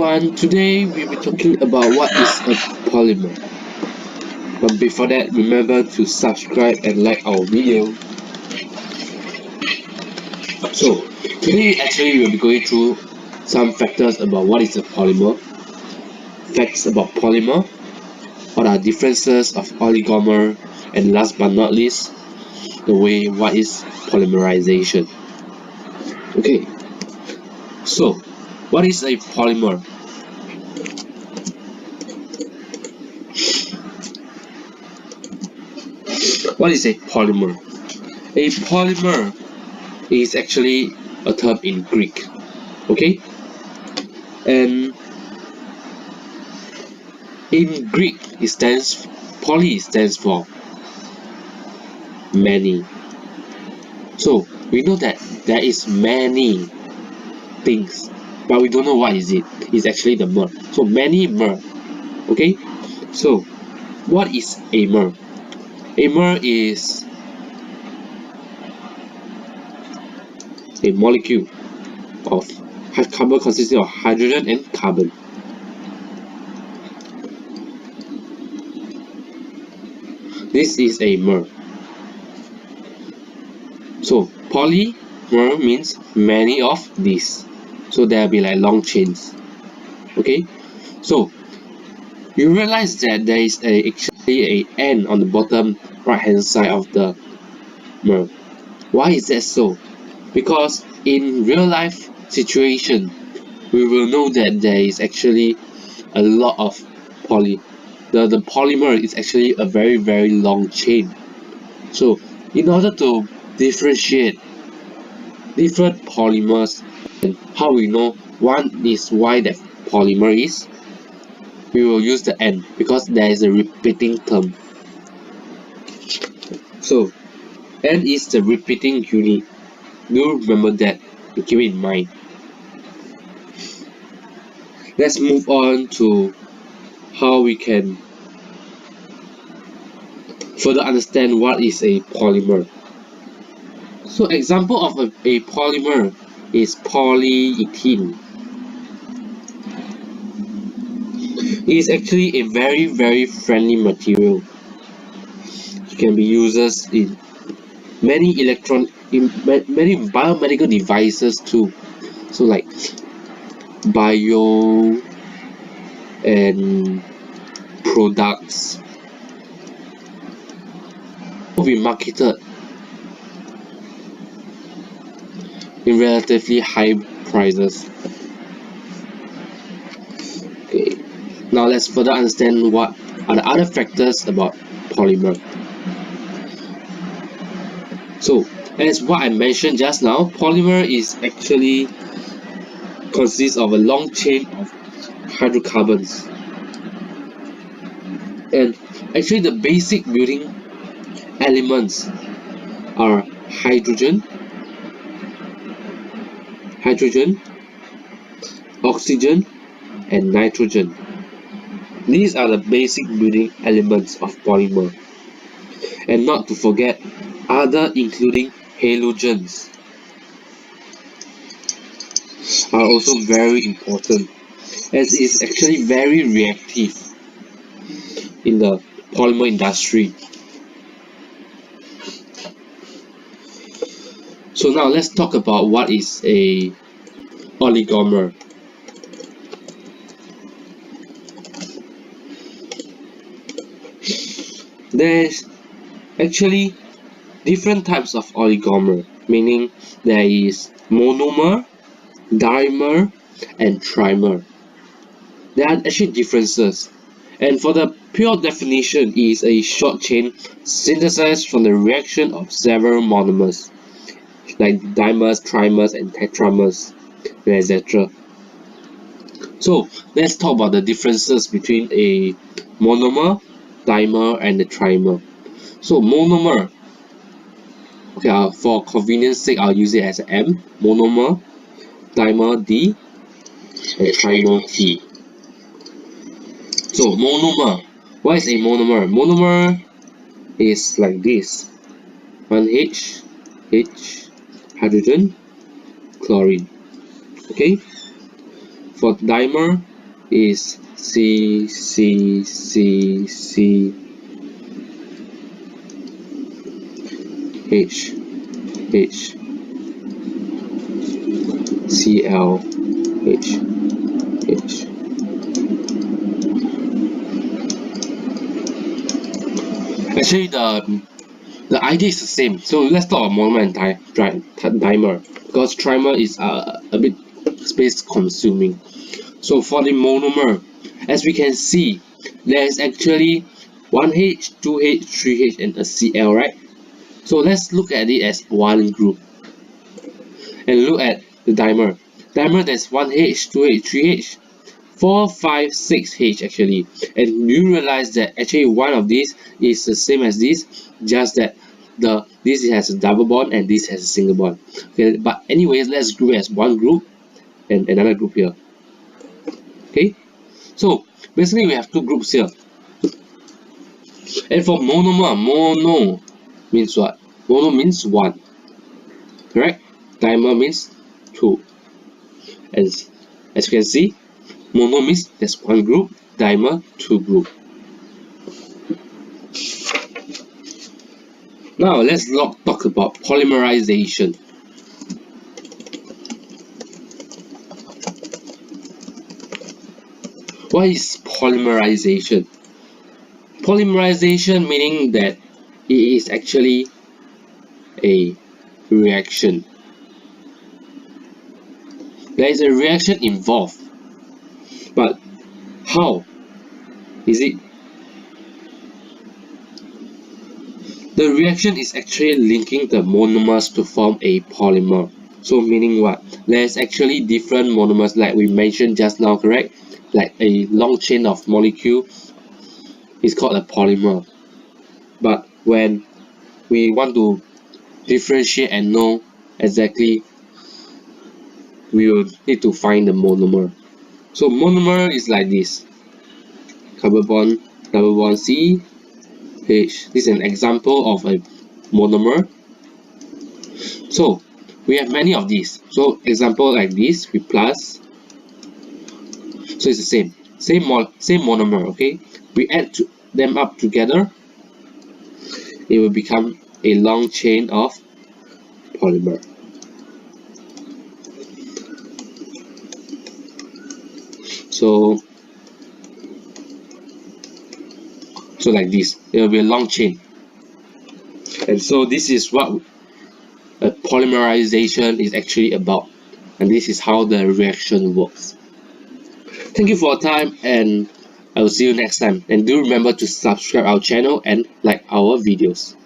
everyone, today we'll be talking about what is a polymer. But before that, remember to subscribe and like our video. So, today actually we'll be going through some factors about what is a polymer, facts about polymer, what are differences of oligomer, and last but not least, what is polymerization. Okay, so what is a polymer? What is a polymer? A polymer is actually a term in Greek, okay? And in Greek, poly stands for many. So we know that there is many things, but we don't know what is it. It's actually the mer. So many mer, okay? So what is a mer? A mer is a molecule of carbon consisting of hydrogen and carbon. This is a mer. So polymer means many of these. So there will be like long chains. Okay? So you realize that there is actually a N on the bottom right hand side of the mer. Why is that so? Because in real life situation, we will know that there is actually a lot of the polymer is actually a very long chain. So in order to differentiate different polymers and how we know one is why that polymer is, we will use the N because there is a repeating term. So N is the repeating unit. Do remember that and keep it in mind. Let's move on to how we can further understand what is a polymer. So example of a polymer is polyethylene. It is actually a very friendly material. It can be used in many many biomedical devices too. So like bio and products will be marketed in relatively high prices. Okay, now let's further understand what are the other factors about polymer. So as what I mentioned just now, polymer is actually consists of a long chain of hydrocarbons, and actually the basic building elements are hydrogen, oxygen, and nitrogen. These are the basic building elements of polymer, and not to forget other including halogens are also very important, as it's actually very reactive in the polymer industry. So now let's talk about what is a oligomer. There's actually different types of oligomer, meaning there is monomer, dimer, and trimer. There are actually differences, and for the pure definition, it is a short chain synthesized from the reaction of several monomers like dimers, trimers, and tetramers, etc. So let's talk about the differences between a monomer, dimer, and the trimer. So monomer, okay, for convenience sake, I'll use it as M. Monomer, dimer D, and trimer T. So monomer, what is a monomer? Monomer is like this: one H, hydrogen, chlorine. Okay. For dimer, is C, C, C, C, H, H, Cl, H, H. Actually, the idea is the same. So let's talk about monomer and dimer, because trimer is a bit space consuming. So for the monomer, as we can see, there is actually 1H, 2H, 3H, and a Cl, right? So let's look at it as one group. And look at the dimer. Dimer, there's 1H, 2H, 3H, 4, 5, 6H actually. And you realize that actually one of these is the same as this, just that this has a double bond and this has a single bond. Okay, but anyways, let's group it as one group and another group here. Okay, so basically we have two groups here. And for monomer, mono means what? Mono means one, correct? Dimer means two. And as you can see, mono means there's one group, dimer two group. Now let's talk about polymerization. What is polymerization? Polymerization meaning that it is actually a reaction. There is a reaction involved, but how is it? The reaction is actually linking the monomers to form a polymer. So meaning what? There's actually different monomers like we mentioned just now, correct? Like a long chain of molecule is called a polymer. But when we want to differentiate and know exactly, we will need to find the monomer. So monomer is like this. Carbon bond, double bond C, H. This is an example of a monomer. So we have many of these. So example like this with plus. So it's the same monomer. Okay, we add them up together, it will become a long chain of polymer. So like this, it will be a long chain. And so this is what a polymerization is actually about, and this is how the reaction works. Thank you for your time, and I will see you next time. And do remember to subscribe our channel and like our videos.